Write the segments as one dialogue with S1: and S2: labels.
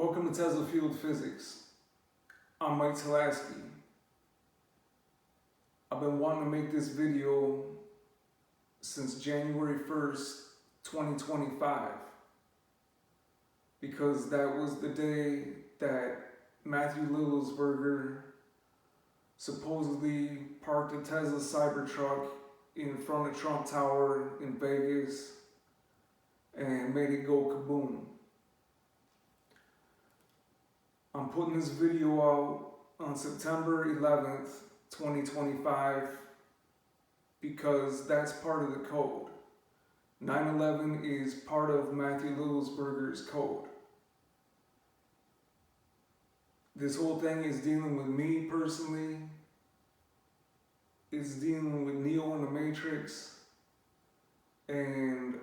S1: Welcome to Tesla Field Physics. I'm Mike Telasky. I've been wanting to make this video since January 1st, 2025, because that was the day that Matthew Lillesberger supposedly parked a Tesla Cybertruck in front of Trump Tower in Vegas and made it go kaboom. I'm putting this video out on September 11th, 2025, because that's part of the code. 9/11 is part of Matthew Lillesberger's code. This whole thing is dealing with me personally. It's dealing with Neo in the Matrix and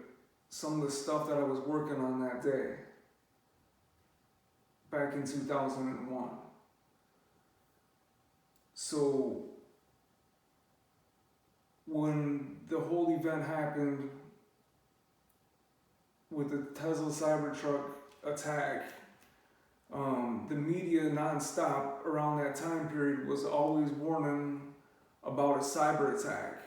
S1: some of the stuff that I was working on that day, back in 2001. So when the whole event happened with the Tesla Cybertruck attack, the media nonstop around that time period was always warning about a cyber attack.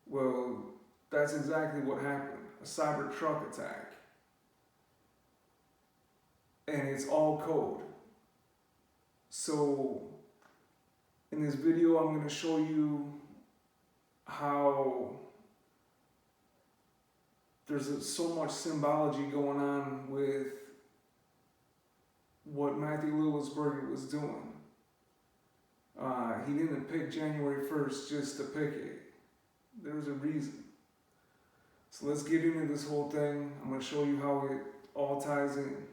S1: Well, that's exactly what happened, a Cybertruck attack. And it's all code. So in this video, I'm going to show you how there's so much symbology going on with what Matthew Lillesberger was doing. He didn't pick January 1st just to pick it. There's a reason. So let's get into this whole thing. I'm going to show you how it all ties in.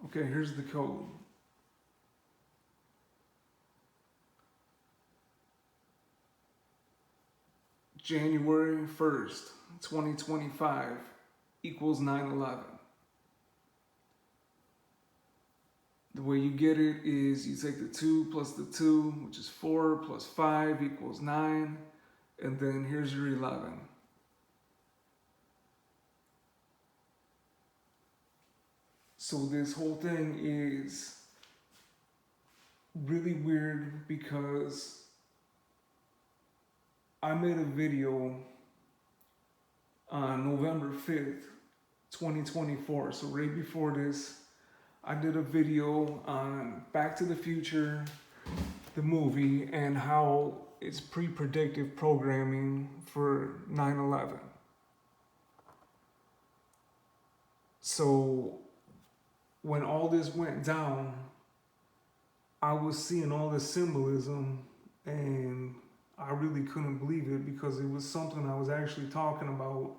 S1: Okay, here's the code. January 1st, 2025 equals 9/11. The way you get it is you take the 2 plus the 2, which is 4, plus 5 equals 9, and then here's your 11. So this whole thing is really weird because I made a video on November 5th, 2024. So right before this, I did a video on Back to the Future, the movie, and how it's pre-predictive programming for 9/11. So when all this went down, I was seeing all this symbolism and I really couldn't believe it because it was something I was actually talking about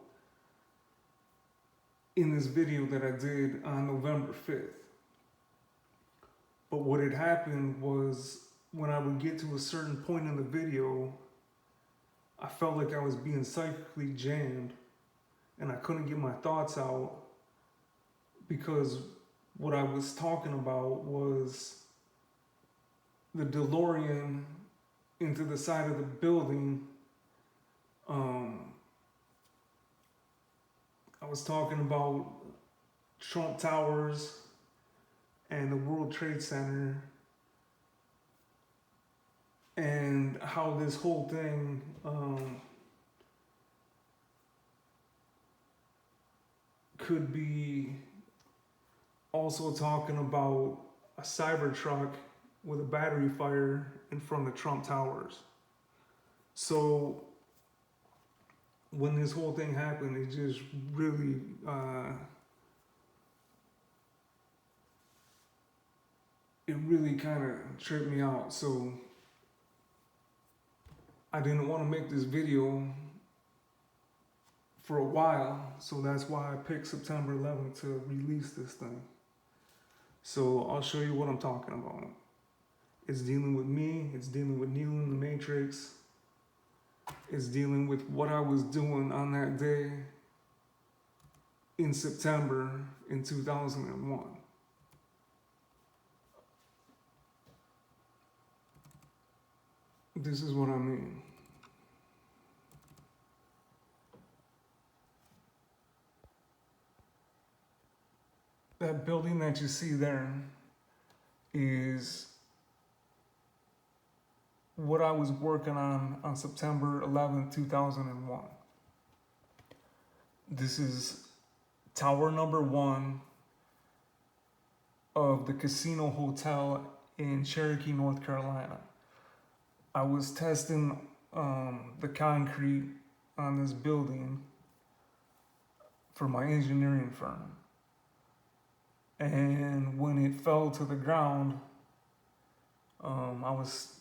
S1: in this video that I did on November 5th. But what had happened was when I would get to a certain point in the video, I felt like I was being psychically jammed and I couldn't get my thoughts out because what I was talking about was the DeLorean into the side of the building. I was talking about Trump Towers and the World Trade Center and how this whole thing could be also talking about a Cybertruck with a battery fire in front of Trump Towers. So when this whole thing happened, it just really kind of tripped me out. So I didn't want to make this video for a while, so that's why I picked September 11th to release this thing. So I'll show you what I'm talking about. It's dealing with me, it's dealing with Neo in the Matrix, it's dealing with what I was doing on that day in September in 2001. This is what I mean. that building that you see there is what I was working on September 11th, 2001. This is tower number 1 of the Casino Hotel in Cherokee, North Carolina. I was testing the concrete on this building for my engineering firm. And when it fell to the ground, I was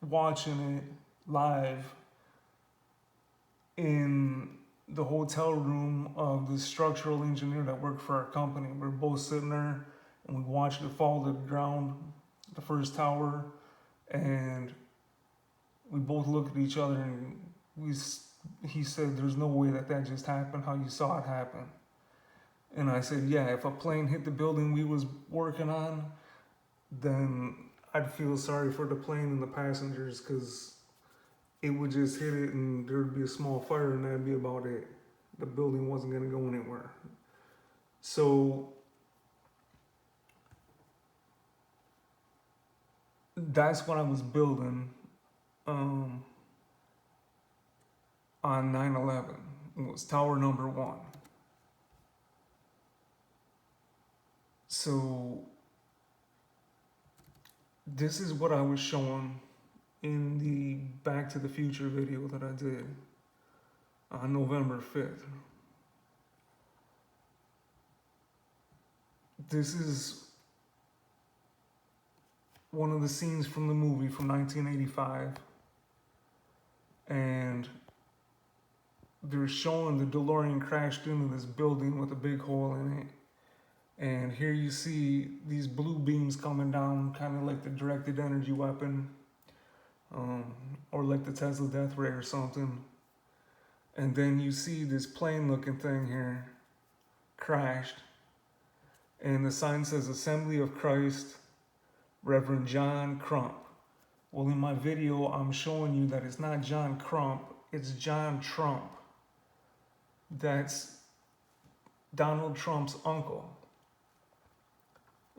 S1: watching it live in the hotel room of the structural engineer that worked for our company. We were both sitting there and we watched it fall to the ground, the first tower, and we both looked at each other and he said, "There's no way that just happened how you saw it happen." And I said, "Yeah, if a plane hit the building we was working on, then I'd feel sorry for the plane and the passengers, because it would just hit it and there'd be a small fire and that'd be about it. The building wasn't going to go anywhere." So that's what I was building on 9/11. It was tower number 1. So this is what I was showing in the Back to the Future video that I did on November 5th. This is one of the scenes from the movie from 1985. And they're showing the DeLorean crashed into this building with a big hole in it. And here you see these blue beams coming down, kind of like the directed energy weapon, or like the Tesla death ray or something. And then you see this plane looking thing here crashed. And the sign says Assembly of Christ, Reverend John Crump. Well, in my video, I'm showing you that it's not John Crump, it's John Trump. That's Donald Trump's uncle,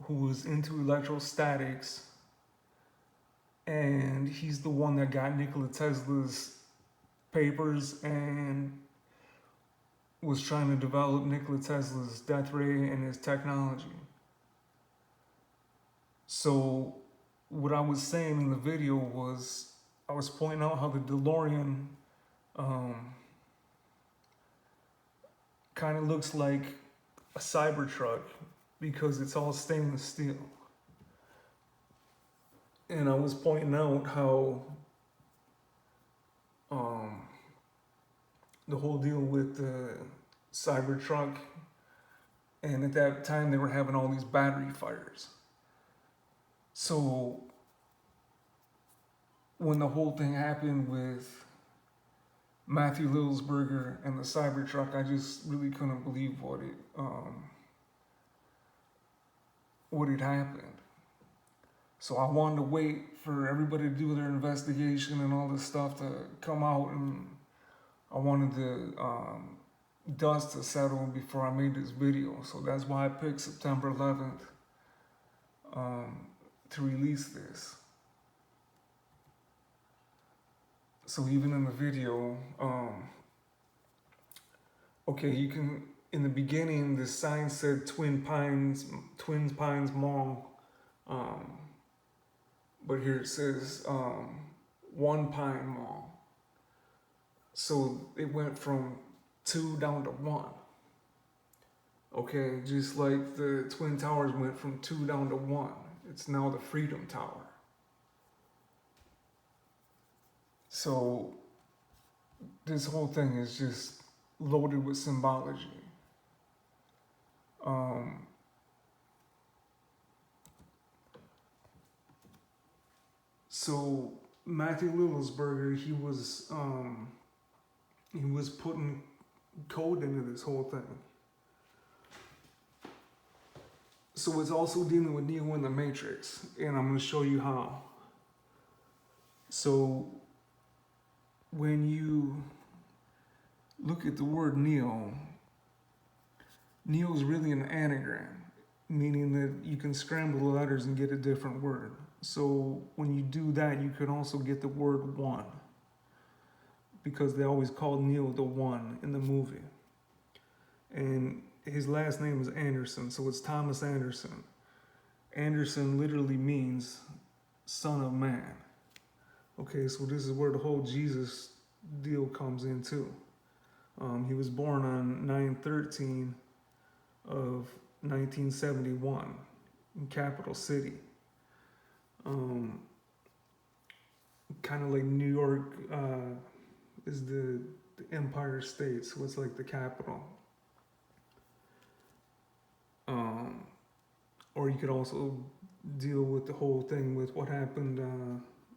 S1: who was into electrostatics, and he's the one that got Nikola Tesla's papers and was trying to develop Nikola Tesla's death ray and his technology. So what I was saying in the video was, I was pointing out how the DeLorean kind of looks like a Cybertruck because it's all stainless steel. And I was pointing out how the whole deal with the Cybertruck, and at that time they were having all these battery fires. So when the whole thing happened with Matthew Lillsberger and the Cybertruck, I just really couldn't believe what had happened. So I wanted to wait for everybody to do their investigation and all this stuff to come out, and I wanted the dust to settle before I made this video. So that's why I picked September 11th to release this. So even in the video, okay, you can, in the beginning, the sign said Twin Pines Mall, but here it says One Pine Mall. So it went from 2 down to 1. Okay, just like the Twin Towers went from 2 down to 1. It's now the Freedom Tower. So this whole thing is just loaded with symbology. So Matthew Lillsberger, he was putting code into this whole thing. So it's also dealing with Neo in the Matrix, and I'm going to show you how. So when you look at the word Neo, Neo is really an anagram, meaning that you can scramble the letters and get a different word. So when you do that, you can also get the word one, because they always called Neo the One in the movie. And his last name is Anderson, so it's Thomas Anderson. Anderson literally means son of man. Okay, so this is where the whole Jesus deal comes in too. He was born on 9/13 of 1971 in Capital City. Kind of like New York is the Empire State, so it's like the capital. Or you could also deal with the whole thing with what happened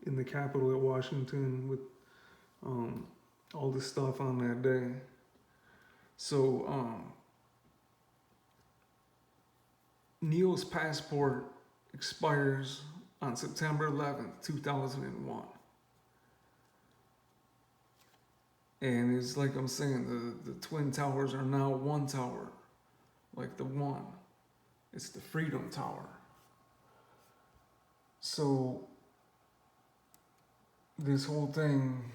S1: in the Capitol at Washington with all this stuff on that day. So Neo's passport expires on September 11th, 2001. And it's like I'm saying, the Twin Towers are now one tower, like the one. It's the Freedom Tower. So this whole thing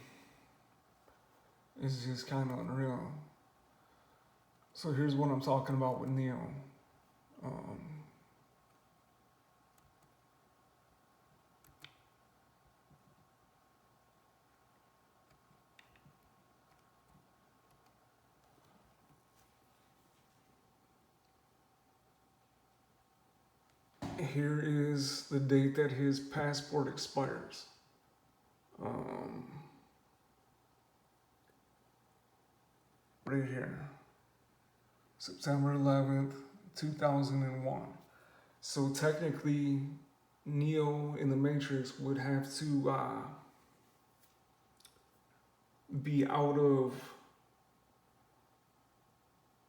S1: is just kind of unreal. So here's what I'm talking about with Neo. Here is the date that his passport expires. Right here. September 11th, 2001. So technically, Neo in the Matrix would have to be out of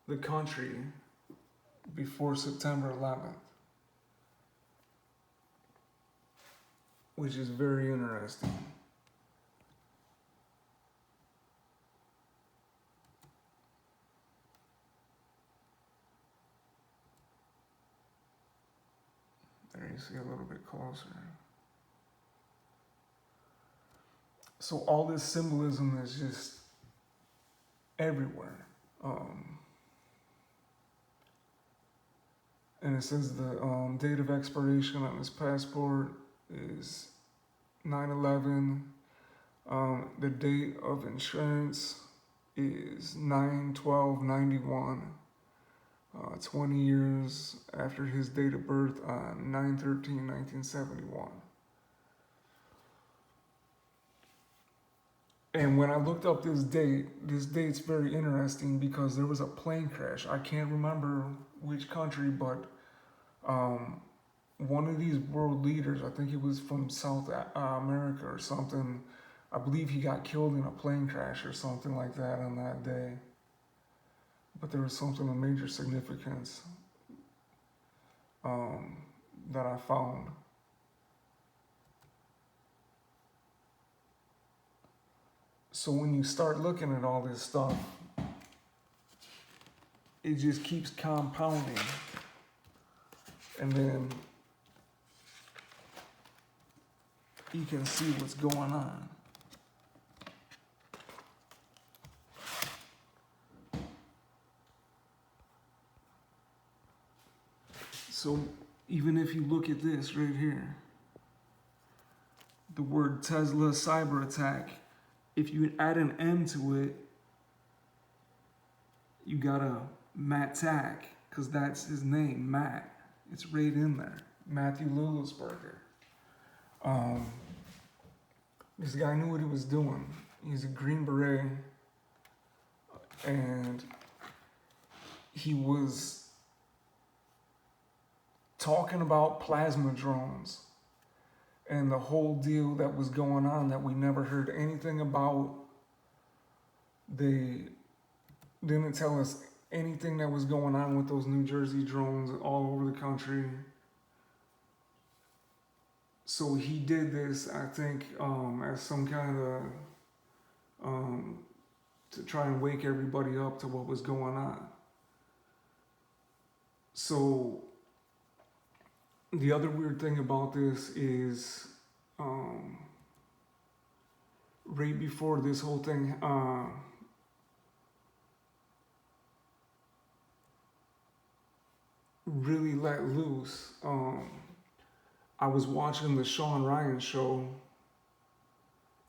S1: the country before September 11th. Which is very interesting. There you see a little bit closer. So all this symbolism is just everywhere. And it says the date of expiration on his passport is 9/11. The date of insurance is 9/12/91. 20 years after his date of birth on 9/13/1971. And when I looked up this date's very interesting because there was a plane crash. I can't remember which country, but one of these world leaders, I think he was from South America or something, I believe he got killed in a plane crash or something like that on that day. But there was something of major significance that I found. So when you start looking at all this stuff, it just keeps compounding. And then you can see what's going on. So even if you look at this right here, the word Tesla cyber attack, if you add an M to it, you got a Mattack, because that's his name, Matt. It's right in there, Matthew Lillisberger. This guy knew what he was doing. He's a Green Beret, and he was talking about plasma drones and the whole deal that was going on that we never heard anything about. They didn't tell us anything that was going on with those New Jersey drones all over the country. So he did this, I think, as some kind of, to try and wake everybody up to what was going on. So the other weird thing about this is right before this whole thing really let loose, I was watching the Sean Ryan show,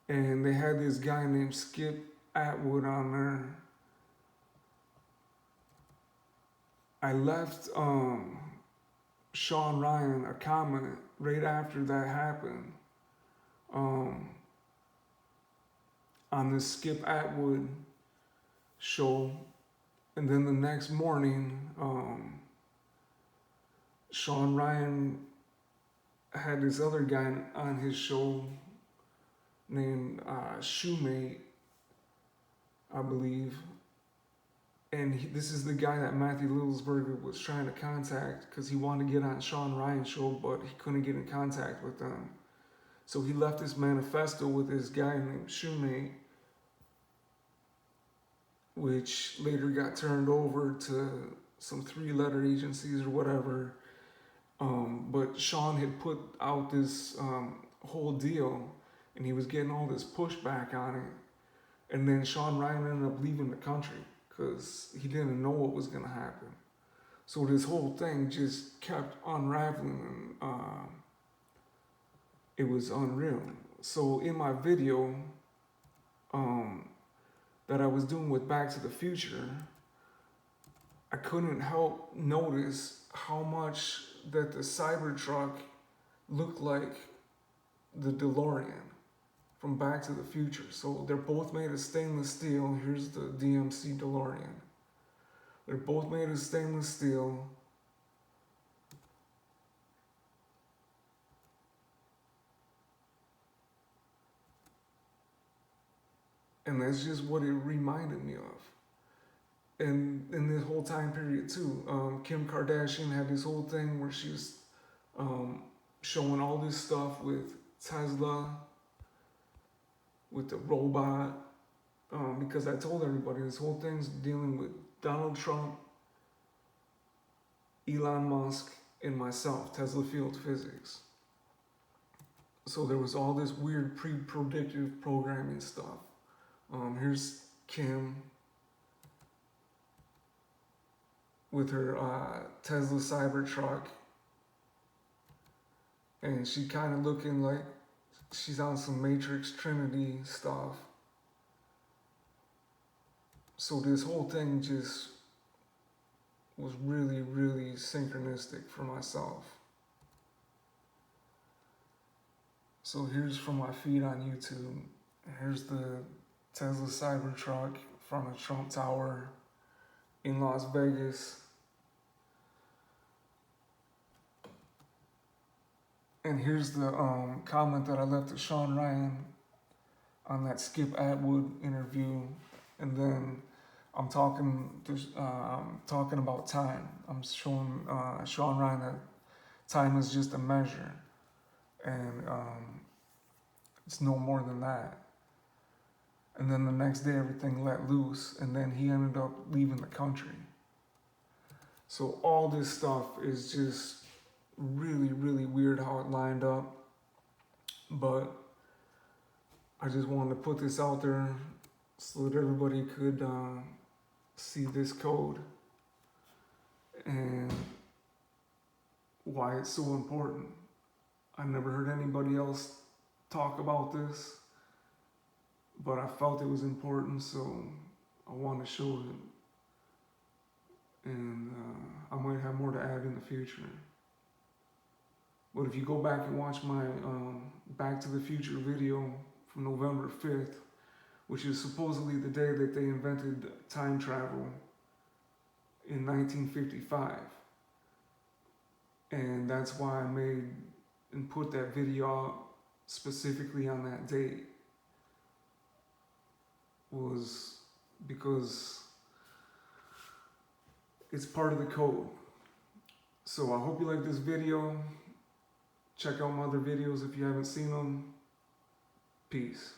S1: and they had this guy named Skip Atwood on there. I left Sean Ryan a comment right after that happened on this Skip Atwood show, and then the next morning, Sean Ryan had this other guy on his show named Shoemate, I believe. And this is the guy that Matthew Littlesberger was trying to contact because he wanted to get on Sean Ryan's show, but he couldn't get in contact with them. So he left this manifesto with this guy named Shoemate, which later got turned over to some 3-letter agencies or whatever. But Sean had put out this whole deal, and he was getting all this pushback on it. And then Sean Ryan ended up leaving the country because he didn't know what was going to happen. So this whole thing just kept unraveling, and it was unreal. So in my video that I was doing with Back to the Future, I couldn't help notice how much that the Cybertruck looked like the DeLorean from Back to the Future. So they're both made of stainless steel. Here's the DMC DeLorean. They're both made of stainless steel. And that's just what it reminded me of. And in this whole time period too, Kim Kardashian had this whole thing where she was showing all this stuff with Tesla, with the robot, because I told everybody this whole thing's dealing with Donald Trump, Elon Musk, and myself, Tesla Field Physics. So there was all this weird pre-predictive programming stuff. Here's Kim with her Tesla Cybertruck, and she kind of looking like she's on some Matrix Trinity stuff. So this whole thing just was really, really synchronistic for myself. So here's from my feed on YouTube. Here's the Tesla Cybertruck from the Trump Tower in Las Vegas. And here's the comment that I left to Sean Ryan on that Skip Atwood interview. And then I'm talking about time. I'm showing Sean Ryan that time is just a measure, and it's no more than that. And then the next day, everything let loose, and then he ended up leaving the country. So all this stuff is just really, really weird how it lined up. But I just wanted to put this out there so that everybody could see this code and why it's so important. I never heard anybody else talk about this, but I felt it was important, so I wanted to show it. And I might have more to add in the future. But if you go back and watch my Back to the Future video from November 5th, which is supposedly the day that they invented time travel in 1955. And that's why I made and put that video out specifically on that date, was because it's part of the code. So I hope you like this video. Check out my other videos if you haven't seen them. Peace.